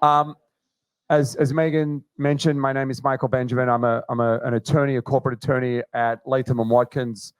Um, as Megan mentioned, my name is Michael Benjamin. I'm an attorney, a corporate attorney at Latham and Watkins.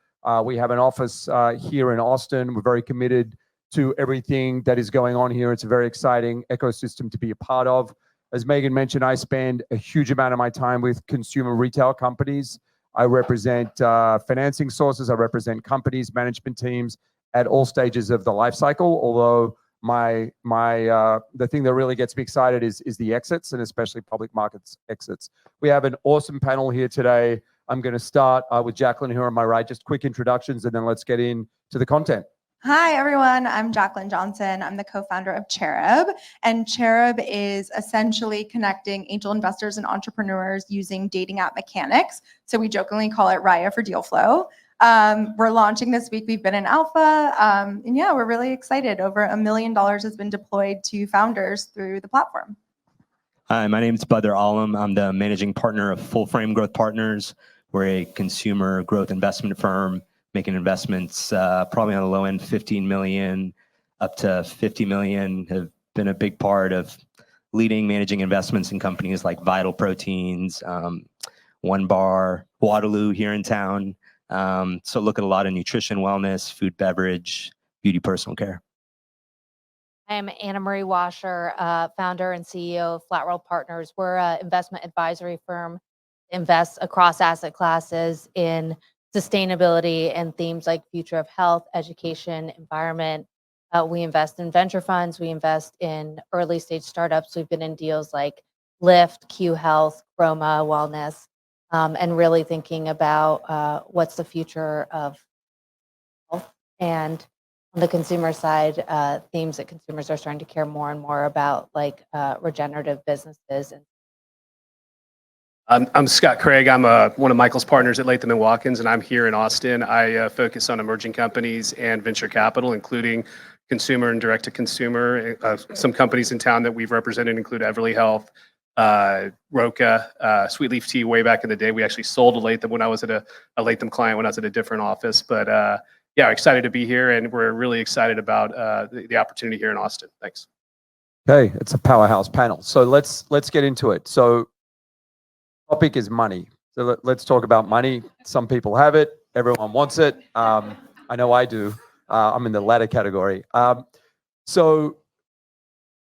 We have an office here in Austin. We're very committed to everything that is going on here. It's a very exciting ecosystem to be a part of. As Megan mentioned, I spend a huge amount of my time with consumer retail companies. I represent financing sources. I represent companies, management teams at all stages of the life cycle. Although the thing that really gets me excited is the exits, and especially public markets exits. We have an awesome panel here today. I'm going to start with Jacqueline here on my right. Just quick introductions, and then let's get into the content. Hi, everyone. I'm Jacqueline Johnson. I'm the co-founder of Cherub, and Cherub is essentially connecting angel investors and entrepreneurs using dating app mechanics. So we jokingly call it Raya for deal flow. We're launching this week. We've been in alpha, and yeah, we're really excited. Over $1 million has been deployed to founders through the platform. Hi, my name is Badr Alam. I'm the managing partner of Full Frame Growth Partners. We're a consumer growth investment firm making investments probably on the low end, 15 million up to 50 million. Have been a big part of leading managing investments in companies like Vital Proteins, One Bar, Waterloo here in town. So look at a lot of nutrition, wellness, food, beverage, beauty, personal care. I'm Anna Marie Washer, founder and CEO of Flat World Partners. We're an investment advisory firm, invests across asset classes in sustainability and themes like future of health, education, environment. We invest in venture funds. We invest in early stage startups. We've been in deals like Lyft, Q Health, Chroma, Wellness, and really thinking about what's the future of health. And on the consumer side, themes that consumers are starting to care more and more about, like regenerative businesses. I'm Scott Craig. I'm one of Michael's partners at Latham and Watkins, and I'm here in Austin. I focus on emerging companies and venture capital, including consumer and direct-to-consumer. Some companies in town that we've represented include Everly Health, Roca, Sweet Leaf Tea way back in the day. We actually sold to Latham when I was at a Latham client when I was at a different office. But yeah, excited to be here, and we're really excited about the opportunity here in Austin. Thanks. Okay, it's a powerhouse panel. So let's get into it. So topic is money. So let's talk about money. Some people have it. Everyone wants it. I know I do. I'm in the latter category. So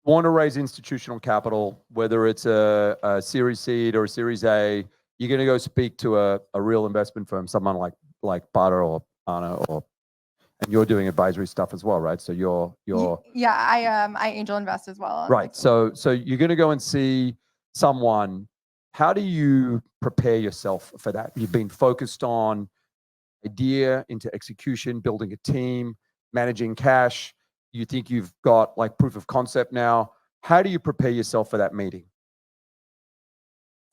want to raise institutional capital, whether it's a Series Seed or a Series A, you're going to go speak to a real investment firm, someone like Badr or Anna, and you're doing advisory stuff as well, right? So you're Yeah, I angel invest as well. Right. So you're going to go and see someone. How do you prepare yourself for that? You've been focused on idea into execution, building a team, managing cash. You think you've got like proof of concept now. How do you prepare yourself for that meeting?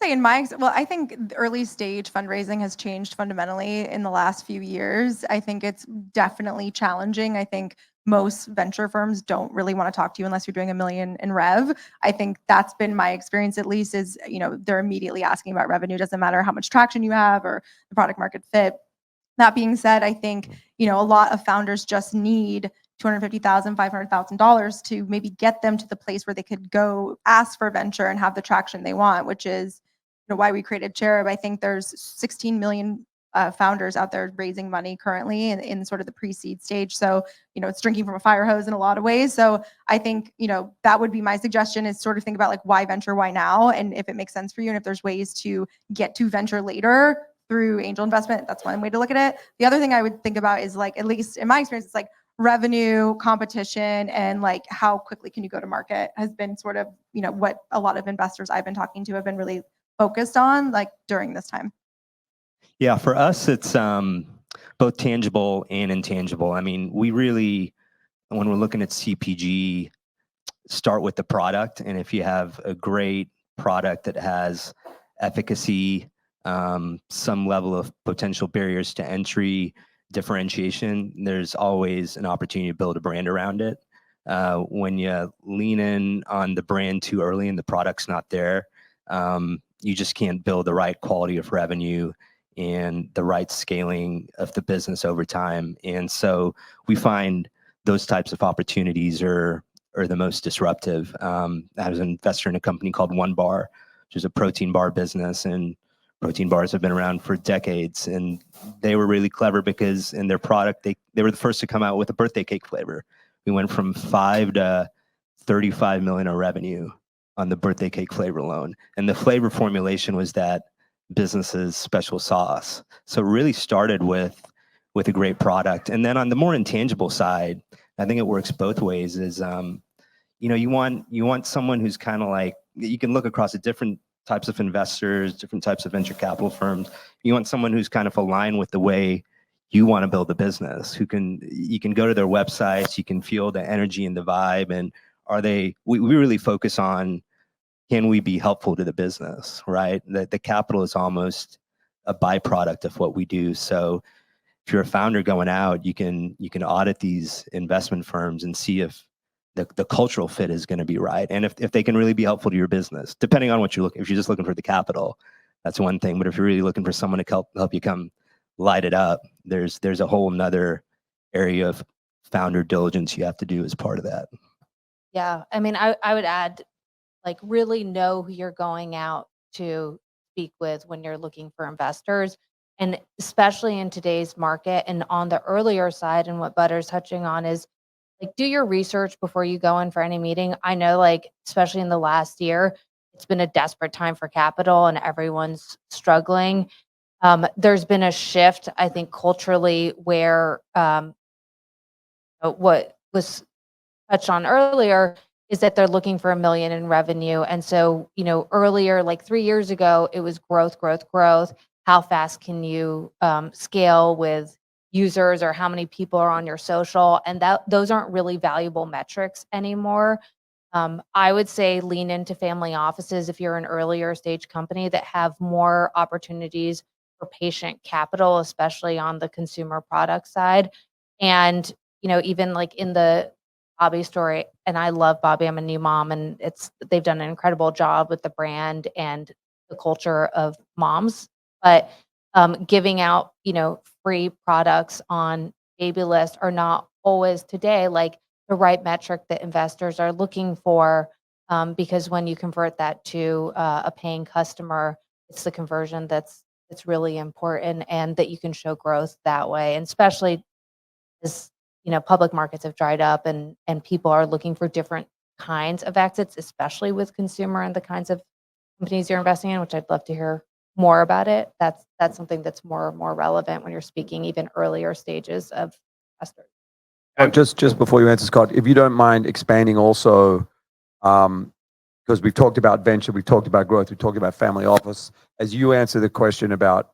I think early stage fundraising has changed fundamentally in the last few years. I think it's definitely challenging. I think most venture firms don't really want to talk to you unless you're doing $1 million in rev. I think that's been my experience, at least, is, they're immediately asking about revenue. Doesn't matter how much traction you have or the product market fit. That being said, I think, a lot of founders just need $250,000, $500,000 to maybe get them to the place where they could go ask for venture and have the traction they want, which is why we created Cherub. I think there's 16 million founders out there raising money currently in sort of the pre-seed stage. So, it's drinking from a fire hose in a lot of ways. So I think, that would be my suggestion, is sort of think about like, why venture, why now? And if it makes sense for you, and if there's ways to get to venture later through angel investment, that's one way to look at it. The other thing I would think about is, like, at least in my experience, it's like revenue, competition, and like how quickly can you go to market has been sort of, what a lot of investors I've been talking to have been really focused on, like, during this time. Yeah, for us, it's both tangible and intangible. I mean, we really, when we're looking at CPG, start with the product. And if you have a great product that has efficacy, some level of potential barriers to entry, differentiation, there's always an opportunity to build a brand around it. When you lean in on the brand too early and the product's not there, you just can't build the right quality of revenue and the right scaling of the business over time. And so we find those types of opportunities are are the most disruptive. I was an investor in a company called One Bar, which is a protein bar business, and protein bars have been around for decades. And they were really clever because in their product, they were the first to come out with a birthday cake flavor. We went from 5 to 35 million of revenue on the birthday cake flavor alone. And the flavor formulation was that business's special sauce. So it really started with a great product. And then on the more intangible side, I think it works both ways is, you want someone who's kind of like, you can look across at different types of investors, different types of venture capital firms. You want someone who's kind of aligned with the way you want to build a business, you can go to their websites, you can feel the energy and the vibe. And we really focus on, can we be helpful to the business, right? The capital is almost a byproduct of what we do. So if you're a founder going out, you can audit these investment firms and see if the cultural fit is going to be right, and if they can really be helpful to your business, depending on what you're looking. If you're just looking for the capital, that's one thing. But if you're really looking for someone to help you come light it up, there's a whole nother area of founder diligence you have to do as part of that. Yeah, I mean, I would add, like, really know who you're going out to speak with when you're looking for investors. And especially in today's market and on the earlier side, and what Butter's touching on is, like, do your research before you go in for any meeting. I know, like, especially in the last year, it's been a desperate time for capital and everyone's struggling. There's been a shift, I think, culturally where what was touched on earlier is that they're looking for $1 million in revenue. And so, earlier, like 3 years ago, it was growth, growth, growth. How fast can you scale with users, or how many people are on your social? And those aren't really valuable metrics anymore. I would say lean into family offices if you're an earlier stage company that have more opportunities for patient capital, especially on the consumer product side. And, even like in the Bobby story, and I love Bobby, I'm a new mom, and they've done an incredible job with the brand and the culture of moms. But giving out, free products on Baby List are not always today like the right metric that investors are looking for, because when you convert that to a paying customer, it's the conversion that's really important, and that you can show growth that way. And especially as public markets have dried up, and people are looking for different kinds of exits, especially with consumer and the kinds of companies you're investing in, which I'd love to hear more about it. That's something that's more relevant when you're speaking even earlier stages of investors. Just before you answer, Scott, if you don't mind expanding also, because we've talked about venture, we've talked about growth, we've talked about family office. As you answer the question about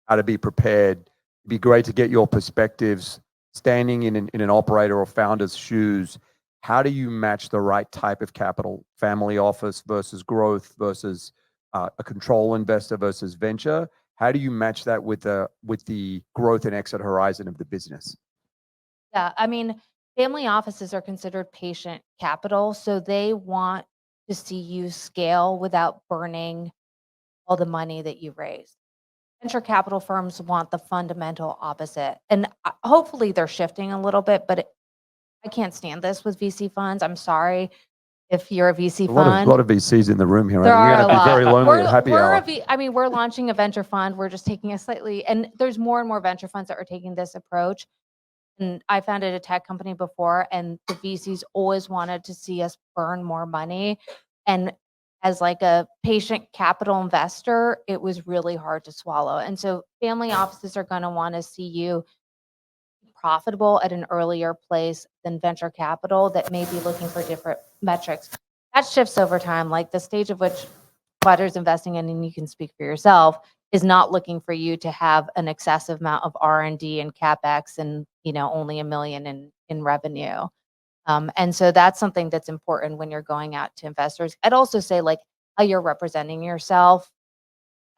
how to be prepared, it'd be great to get your perspectives standing in an operator or founder's shoes. How do you match the right type of capital, family office versus growth versus a control investor versus venture? How do you match that with the growth and exit horizon of the business? Yeah, I mean, family offices are considered patient capital, so they want to see you scale without burning all the money that you raised. Venture capital firms want the fundamental opposite. And hopefully they're shifting a little bit, but I can't stand this with VC funds. I'm sorry if you're a VC A fund. lot of VCs in the room here. There Right? are We're a going to be very lot. lonely at happy hour. We're launching a venture fund. We're just taking a slightly, and there's more and more venture funds that are taking this approach. And I founded a tech company before, and the VCs always wanted to see us burn more money. And as like a patient capital investor, it was really hard to swallow. And so family offices are going to want to see you profitable at an earlier place than venture capital that may be looking for different metrics. That shifts over time. Like the stage of which Butter's investing in, and you can speak for yourself, is not looking for you to have an excessive amount of R&D and CapEx and, only $1 million in revenue. And so that's something that's important when you're going out to investors. I'd also say, like, how you're representing yourself.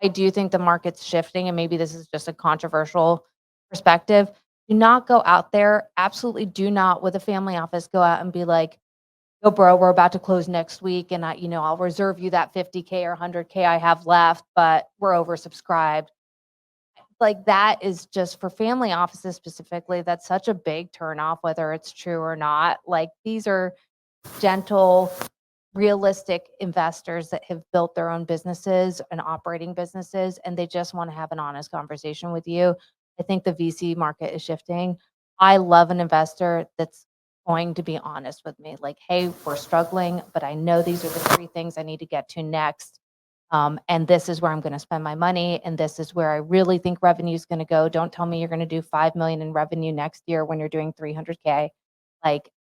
I do think the market's shifting, and maybe this is just a controversial perspective. Do not go out there. Absolutely do not, with a family office, go out and be like, "Yo, bro, we're about to close next week, and I'll reserve you that 50K or 100K I have left, but we're oversubscribed." Like, that is just for family offices specifically. That's such a big turnoff, whether it's true or not. Like, these are gentle, realistic investors that have built their own businesses and operating businesses, and they just want to have an honest conversation with you. I think the VC market is shifting. I love an investor that's going to be honest with me, like, hey, we're struggling, but I know these are the 3 things I need to get to next. And this is where I'm going to spend my money. And this is where I really think revenue is going to go. Don't tell me you're going to do 5 million in revenue next year when you're doing 300K. Like,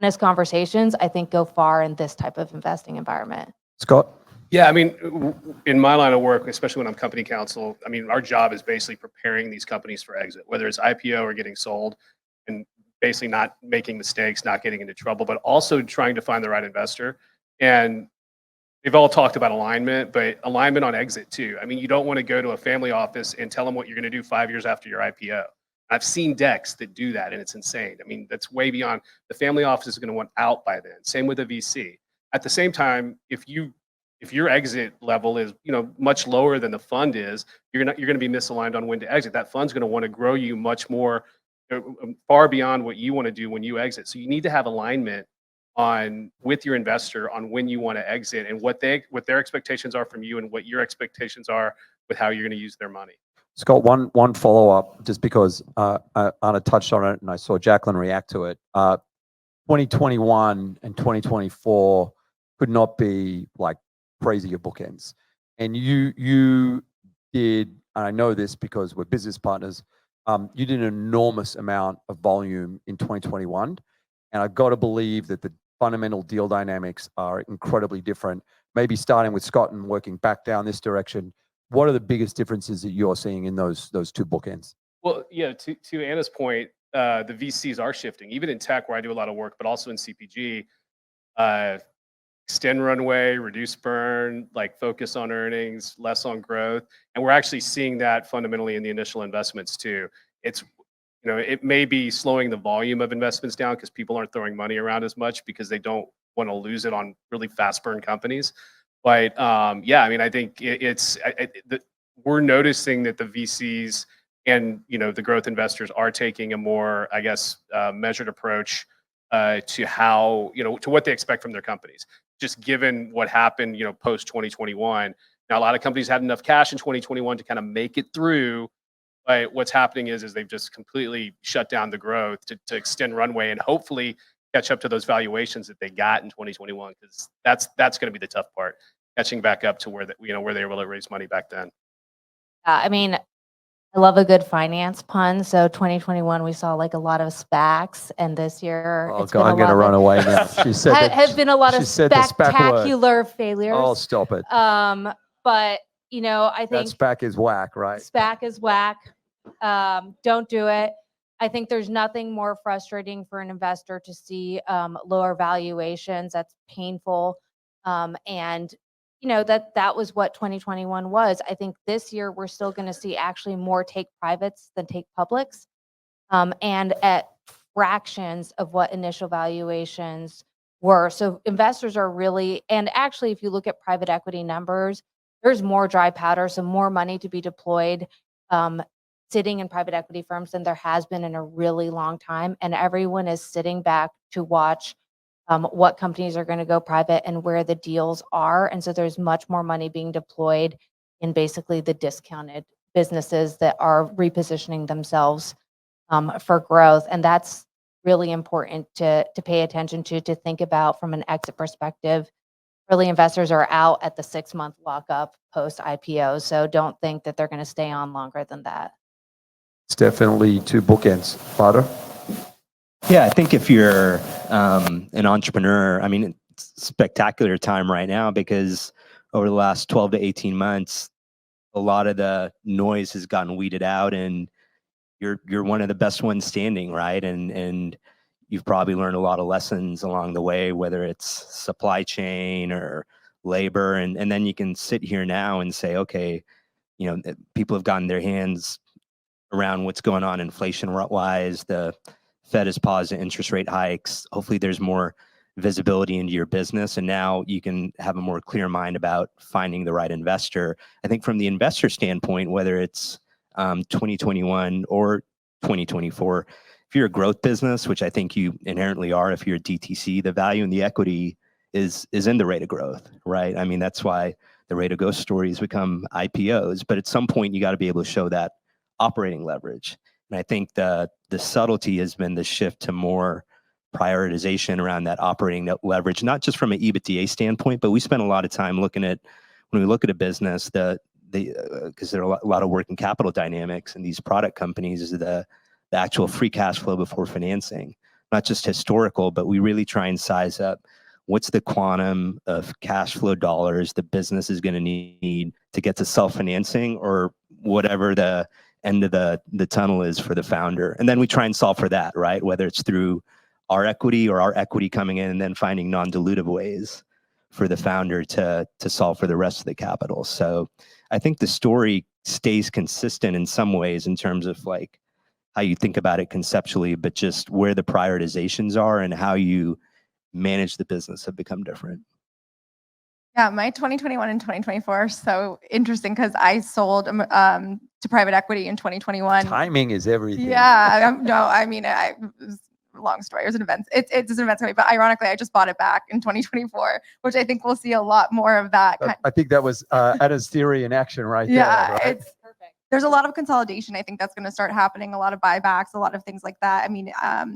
honest conversations, I think, go far in this type of investing environment. Scott? Yeah, I mean, in my line of work, especially when I'm company counsel, I mean, our job is basically preparing these companies for exit, whether it's IPO or getting sold, and basically not making mistakes, not getting into trouble, but also trying to find the right investor. And they've all talked about alignment, but alignment on exit too. I mean, you don't want to go to a family office and tell them what you're going to do 5 years after your IPO. I've seen decks that do that, and it's insane. I mean, that's way beyond. The family office is going to want out by then. Same with a VC. At the same time, if your exit level is much lower than the fund is, you're going to be misaligned on when to exit. That fund's going to want to grow you much more, far beyond what you want to do when you exit. So you need to have alignment with your investor on when you want to exit and what their expectations are from you and what your expectations are with how you're going to use their money. Scott, one follow-up, just because Anna touched on it and I saw Jacqueline react to it. 2021 and 2024 could not be like crazier bookends. And you did, and I know this because we're business partners, you did an enormous amount of volume in 2021. And I've got to believe that the fundamental deal dynamics are incredibly different. Maybe starting with Scott and working back down this direction, what are the biggest differences that you're seeing in those 2 bookends? Well, yeah, to Anna's point, the VCs are shifting, even in tech where I do a lot of work, but also in CPG. Extend runway, reduce burn, like focus on earnings, less on growth. And we're actually seeing that fundamentally in the initial investments too. It's, it may be slowing the volume of investments down because people aren't throwing money around as much because they don't want to lose it on really fast burn companies. But yeah, I mean, I think we're noticing that the VCs and the growth investors are taking a more, I guess, measured approach to how to what they expect from their companies. Just given what happened, post 2021. Now, a lot of companies had enough cash in 2021 to kind of make it through. But what's happening is they've just completely shut down the growth to extend runway and hopefully catch up to those valuations that they got in 2021, because that's going to be the tough part, catching back up to where they were able to raise money back then. I mean, I love a good finance pun. So 2021, we saw like a lot of SPACs, and this year Oh it's been God, I'm going to run away now. She said have been a lot of she said the SPAC word. spectacular failures. Oh, stop it. But I That think SPAC is whack, right? SPAC is whack. Don't do it. I think there's nothing more frustrating for an investor to see lower valuations. That's painful. And that was what 2021 was. I think this year we're still going to see actually more take privates than take publics, and at fractions of what initial valuations were. So investors are really, and actually, if you look at private equity numbers, there's more dry powder, so more money to be deployed sitting in private equity firms than there has been in a really long time. And everyone is sitting back to watch what companies are going to go private and where the deals are. And so there's much more money being deployed in basically the discounted businesses that are repositioning themselves for growth. And that's really important to pay attention to think about from an exit perspective. Early investors are out at the 6-month lockup post IPO. So don't think that they're going to stay on longer than that. It's definitely 2 bookends. Father? Yeah, I think if you're an entrepreneur, I mean, it's a spectacular time right now because over the last 12 to 18 months, a lot of the noise has gotten weeded out, and you're one of the best ones standing, right? And you've probably learned a lot of lessons along the way, whether it's supply chain or labor, and then you can sit here now and say, okay, people have gotten their hands around what's going on inflation-wise. The Fed has paused interest rate hikes. Hopefully there's more visibility into your business, and now you can have a more clear mind about finding the right investor. I think from the investor standpoint, whether it's 2021 or 2024, if you're a growth business, which I think you inherently are, if you're a DTC, the value in the equity is in the rate of growth, right? I mean, that's why the rate of growth stories become IPOs. But at some point, you got to be able to show that operating leverage. And I think the subtlety has been the shift to more prioritization around that operating leverage, not just from an EBITDA standpoint, but we spend a lot of time looking at, when we look at a business, because there are a lot of working capital dynamics in these product companies, is the actual free cash flow before financing, not just historical, but we really try and size up what's the quantum of cash flow dollars the business is going to need to get to self-financing or whatever the end of the tunnel is for the founder. And then we try and solve for that, right? Whether it's through our equity or our equity coming in and then finding non-dilutive ways for the founder to solve for the rest of the capital. So I think the story stays consistent in some ways in terms of like how you think about it conceptually, but just where the prioritizations are and how you manage the business have become different. Yeah, my 2021 and 2024 are so interesting because I sold to private equity in 2021. Timing is everything. Yeah, no, I mean, it was a long story. It was an event. It's an event company, but ironically, I just bought it back in 2024, which I think we'll see a lot more of that. I think that was Anna's theory in action right there. Yeah, Right? it's perfect. There's a lot of consolidation. I think that's going to start happening. A lot of buybacks, a lot of things like that. I mean,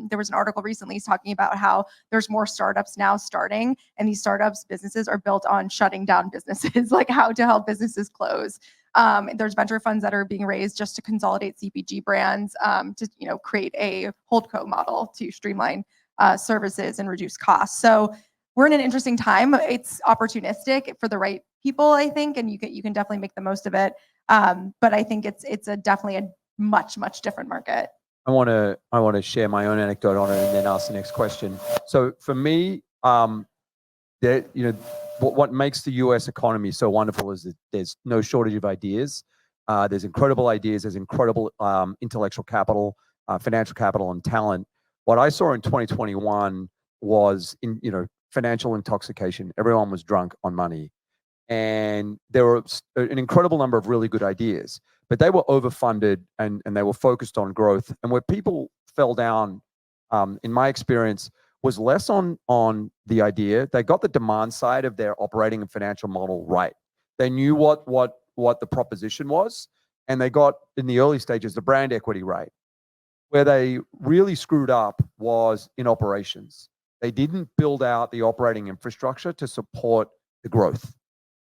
there was an article recently talking about how there's more startups now starting, and these startups businesses are built on shutting down businesses, like how to help businesses close. There's venture funds that are being raised just to consolidate CPG brands, to create a holdco model to streamline services and reduce costs. So we're in an interesting time. It's opportunistic for the right people, I think, and you can definitely make the most of it. But I think it's definitely a much different market. I want to share my own anecdote on it and then ask the next question. So for me, what makes the U.S. economy so wonderful is that there's no shortage of ideas. There's incredible ideas. There's incredible intellectual capital, financial capital, and talent. What I saw in 2021 was financial intoxication. Everyone was drunk on money, and there were an incredible number of really good ideas, but they were overfunded and they were focused on growth. And where people fell down, in my experience, was less on the idea. They got the demand side of their operating and financial model right. They knew what the proposition was, and they got, in the early stages, the brand equity right. Where they really screwed up was in operations. They didn't build out the operating infrastructure to support the growth.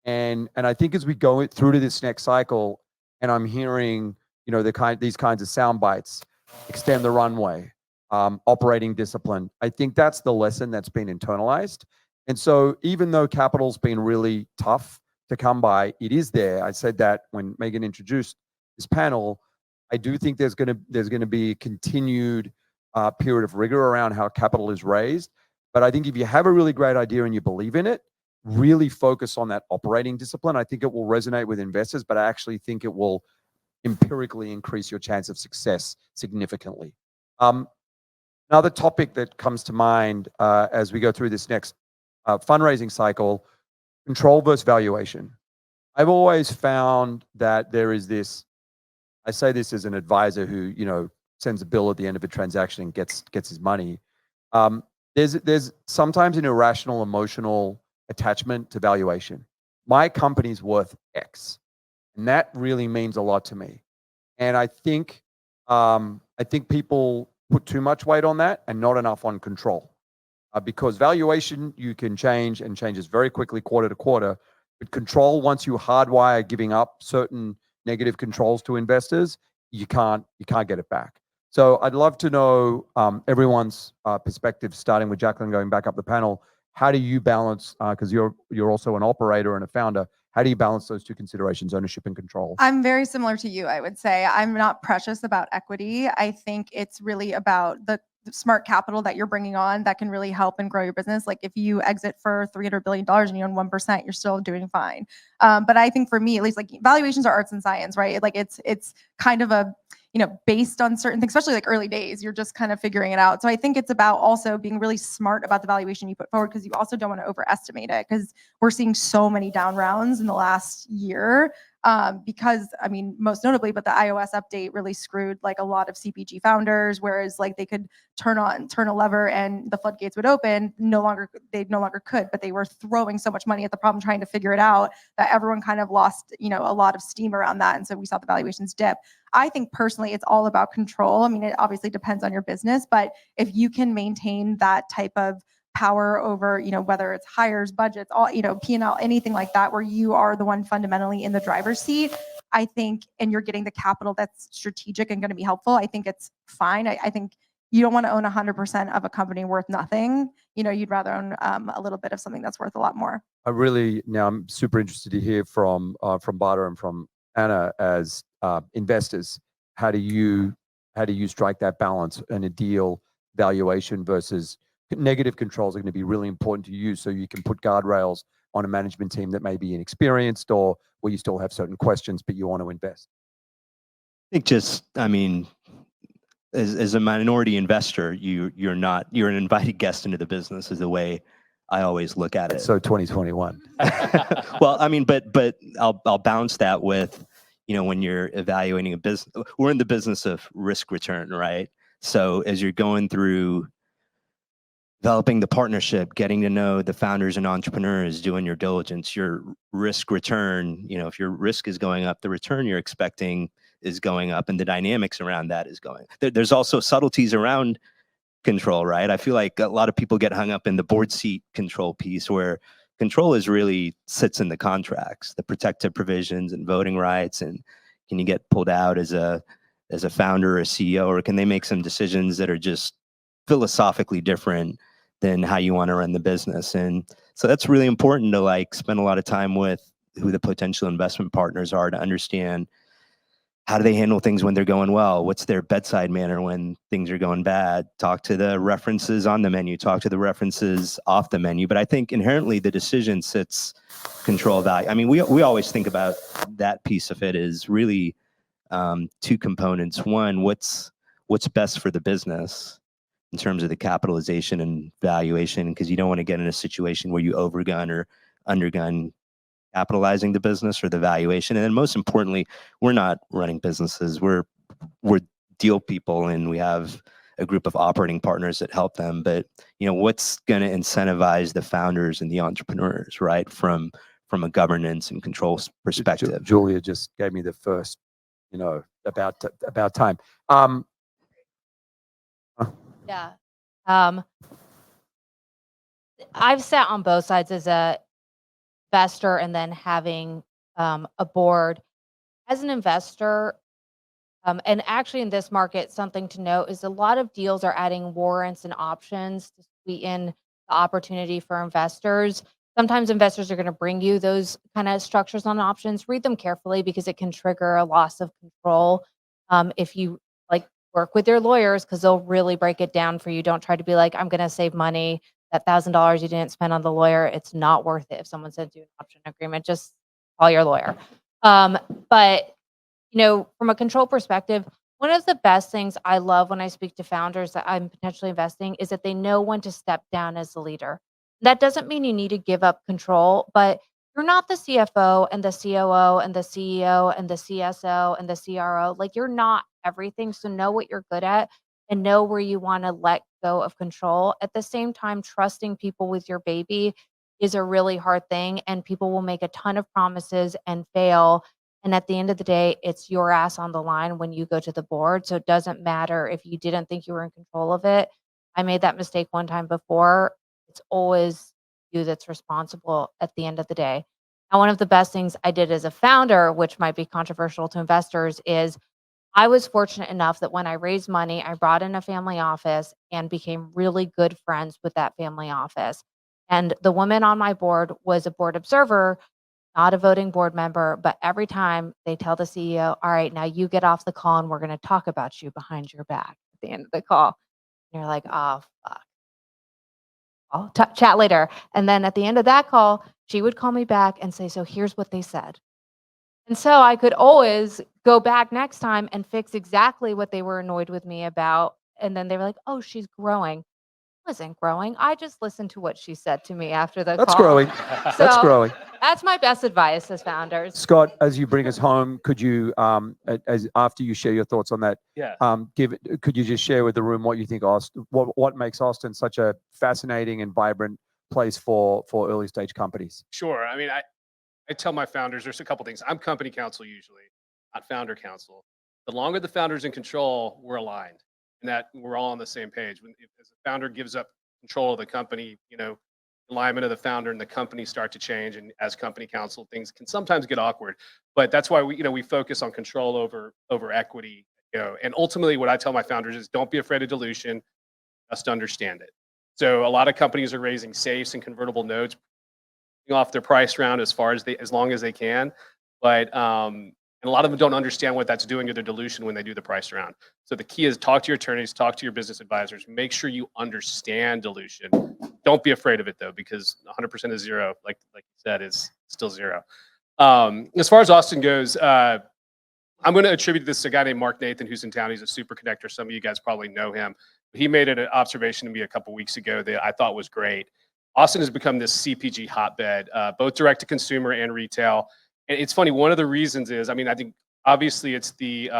And I think as we go through to this next cycle, and I'm hearing these kinds of sound bites, extend the runway, operating discipline. I think that's the lesson that's been internalized. And so even though capital's been really tough to come by, it is there. I said that when Megan introduced this panel. I do think there's going to be a continued period of rigor around how capital is raised. But I think if you have a really great idea and you believe in it, really focus on that operating discipline. I think it will resonate with investors, but I actually think it will empirically increase your chance of success significantly. Another topic that comes to mind as we go through this next fundraising cycle, control versus valuation. I've always found that there is this, I say this as an advisor who, sends a bill at the end of a transaction and gets his money. There's sometimes an irrational emotional attachment to valuation. My company's worth X, and that really means a lot to me. And I think people put too much weight on that and not enough on control, because valuation you can change and changes very quickly quarter to quarter. But control, once you hardwire giving up certain negative controls to investors, you can't get it back. So I'd love to know everyone's perspective, starting with Jacqueline, going back up the panel. How do you balance, because you're also an operator and a founder, how do you balance those two considerations, ownership and control? I'm very similar to you, I would say. I'm not precious about equity. I think it's really about the smart capital that you're bringing on that can really help and grow your business. Like if you exit for $300 billion and you own 1%, you're still doing fine. But I think for me, at least, like valuations are arts and science, right? Like it's kind of a, based on certain things, especially like early days, you're just kind of figuring it out. So I think it's about also being really smart about the valuation you put forward, because you also don't want to overestimate it, because we're seeing so many down rounds in the last year. because I mean, most notably, but the iOS update really screwed like a lot of CPG founders, whereas like they could turn a lever and the floodgates would open. They no longer could, but they were throwing so much money at the problem trying to figure it out that everyone kind of lost, a lot of steam around that. And so we saw the valuations dip. I think personally, it's all about control. I mean, it obviously depends on your business, but if you can maintain that type of power over, whether it's hires, budgets, all, P&L, anything like that, where you are the one fundamentally in the driver's seat, I think, and you're getting the capital that's strategic and going to be helpful, I think it's fine. I think you don't want to own 100% of a company worth nothing. You'd rather own a little bit of something that's worth a lot more. Now I'm super interested to hear from Bada and from Anna as investors. How do you strike that balance in a deal valuation versus negative controls are going to be really important to you, so you can put guardrails on a management team that may be inexperienced or where you still have certain questions, but you want to invest? I think as a minority investor, you're an invited guest into the business is the way I always look at it. So 2021. Well, I mean, but I'll balance that with, when you're evaluating a business, we're in the business of risk return, right? So as you're going through developing the partnership, getting to know the founders and entrepreneurs, doing your diligence, your risk return, if your risk is going up, the return you're expecting is going up, and the dynamics around that is going. There's also subtleties around control, right? I feel like a lot of people get hung up in the board seat control piece, where control sits in the contracts, the protective provisions and voting rights, and can you get pulled out as a founder or a CEO, or can they make some decisions that are just philosophically different than how you want to run the business? And so that's really important to spend a lot of time with who the potential investment partners are, to understand how do they handle things when they're going well? What's their bedside manner when things are going bad? Talk to the references on the menu, talk to the references off the menu. But I think inherently the decision sits control value. I mean, we always think about that piece of it is really two components. One, what's best for the business in terms of the capitalization and valuation, because you don't want to get in a situation where you overgun or undergun capitalizing the business or the valuation. And then most importantly, we're not running businesses. We're deal people, and we have a group of operating partners that help them. But what's going to incentivize the founders and the entrepreneurs, right? From a governance and control perspective. Julia just gave me the first, about time. Yeah. I've sat on both sides as a investor and then having a board. As an investor, and actually in this market, something to note is a lot of deals are adding warrants and options to sweeten the opportunity for investors. Sometimes investors are going to bring you those kind of structures on options. Read them carefully, because it can trigger a loss of control. If you work with your lawyers, because they'll really break it down for you. Don't try to be like, I'm going to save money. That $1,000 you didn't spend on the lawyer, it's not worth it. If someone sends you an option agreement, just call your lawyer. But from a control perspective, one of the best things I love when I speak to founders that I'm potentially investing is that they know when to step down as the leader. That doesn't mean you need to give up control, but you're not the CFO and the COO and the CEO and the CSO and the CRO. You're not everything. So know what you're good at and know where you want to let go of control. At the same time, trusting people with your baby is a really hard thing, and people will make a ton of promises and fail. And at the end of the day, it's your ass on the line when you go to the board. So it doesn't matter if you didn't think you were in control of it. I made that mistake one time before. It's always you that's responsible at the end of the day. Now, one of the best things I did as a founder, which might be controversial to investors, is I was fortunate enough that when I raised money, I brought in a family office and became really good friends with that family office. And the woman on my board was a board observer, not a voting board member, but every time they tell the CEO, all right, now you get off the call and we're going to talk about you behind your back at the end of the call. And you're like, oh, fuck. I'll chat later. And then at the end of that call, she would call me back and say, so here's what they said. And so I could always go back next time and fix exactly what they were annoyed with me about. And then they were like, oh, she's growing. I wasn't growing. I just listened to what she said to me after the That's call. growing. That's growing. That's my best advice as founders. Scott, as you bring us home, could you, as after you share your thoughts on that, Yeah. could you just share with the room what you think Austin, what makes Austin such a fascinating and vibrant place for early stage companies? Sure. I mean, I tell my founders, there's a couple things. I'm company counsel usually, not founder counsel. The longer the founder's in control, we're aligned and that we're all on the same page. As a founder gives up control of the company, alignment of the founder and the company start to change. And as company counsel, things can sometimes get awkward. But that's why we focus on control over equity. And ultimately, what I tell my founders is don't be afraid of dilution, just understand it. So a lot of companies are raising safes and convertible notes off their price round as long as they can, but and a lot of them don't understand what that's doing to their dilution when they do the price round. So the key is talk to your attorneys, talk to your business advisors, make sure you understand dilution. Don't be afraid of it though, because 100% of zero, like you said, is still zero. As far as Austin goes, I'm going to attribute this to a guy named Mark Nathan who's in town. He's a super connector. Some of you guys probably know him. He made an observation to me a couple weeks ago that I thought was great. Austin has become this CPG hotbed, both direct to consumer and retail. And it's funny. One of the reasons is, I think obviously it's the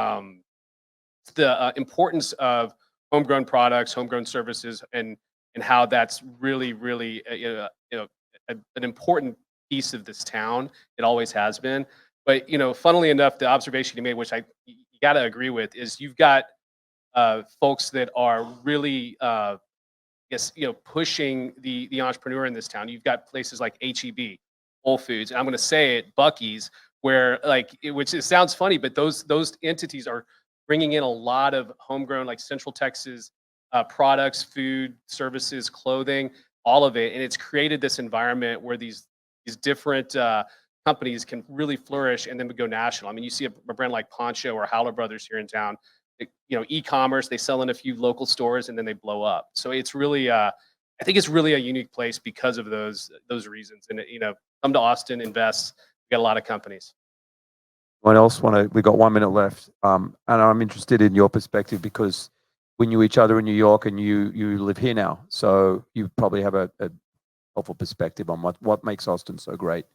importance of homegrown products, homegrown services, and how that's really, really an important piece of this town. It always has been. But funnily enough, the observation you made, which you got to agree with, is you've got folks that are really pushing the entrepreneur in this town. You've got places like HEB, Whole Foods, and I'm going to say it, Buc-ee's, where which it sounds funny, but those entities are bringing in a lot of homegrown, like Central Texas products, food, services, clothing, all of it, and it's created this environment where these different companies can really flourish and then go national. I mean, you see a brand like Poncho or Howler Brothers here in town. E-commerce, they sell in a few local stores and then they blow up. So it's really, I think it's really a unique place because of those reasons. And come to Austin, invest. We got a lot of companies. Anyone else we got 1 minute left. And I'm interested in your perspective because we knew each other in New York and you live here now. So you probably have a helpful perspective on what makes Austin so great.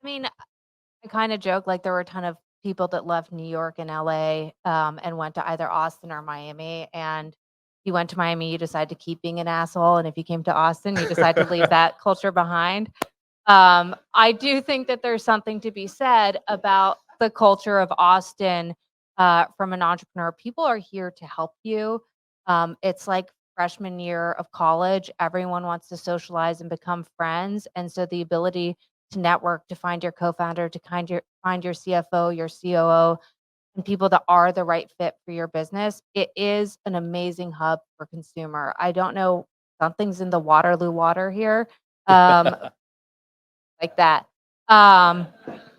I mean, I kind of joke like there were a ton of people that left New York and LA and went to either Austin or Miami. And if you went to Miami, you decide to keep being an asshole. And if you came to Austin, you decide to leave that culture behind. I do think that there's something to be said about the culture of Austin from an entrepreneur. People are here to help you. It's like freshman year of college. Everyone wants to socialize and become friends. And so the ability to network, to find your co-founder, to find your CFO, your COO, and people that are the right fit for your business. It is an amazing hub for consumer. I don't know, something's in the Waterloo water here, like that.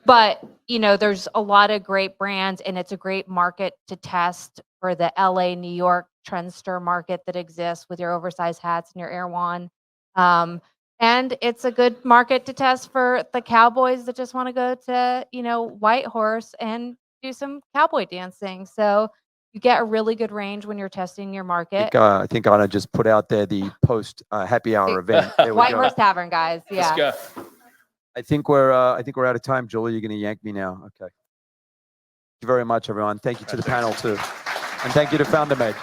But there's a lot of great brands, and it's a great market to test for the LA, New York trendster market that exists with your oversized hats and your Erewhon. And it's a good market to test for the cowboys that just want to go to, Whitehorse and do some cowboy dancing. So you get a really good range when you're testing your market. I think Anna just put out there the post happy hour event. There we Whitehorse go. Tavern, guys. Yeah. Let's go. I think we're out of time. Julie, you're going to yank me now. Okay. Thank you very much, everyone. Thank you to the panel too. And thank you to FounderMed.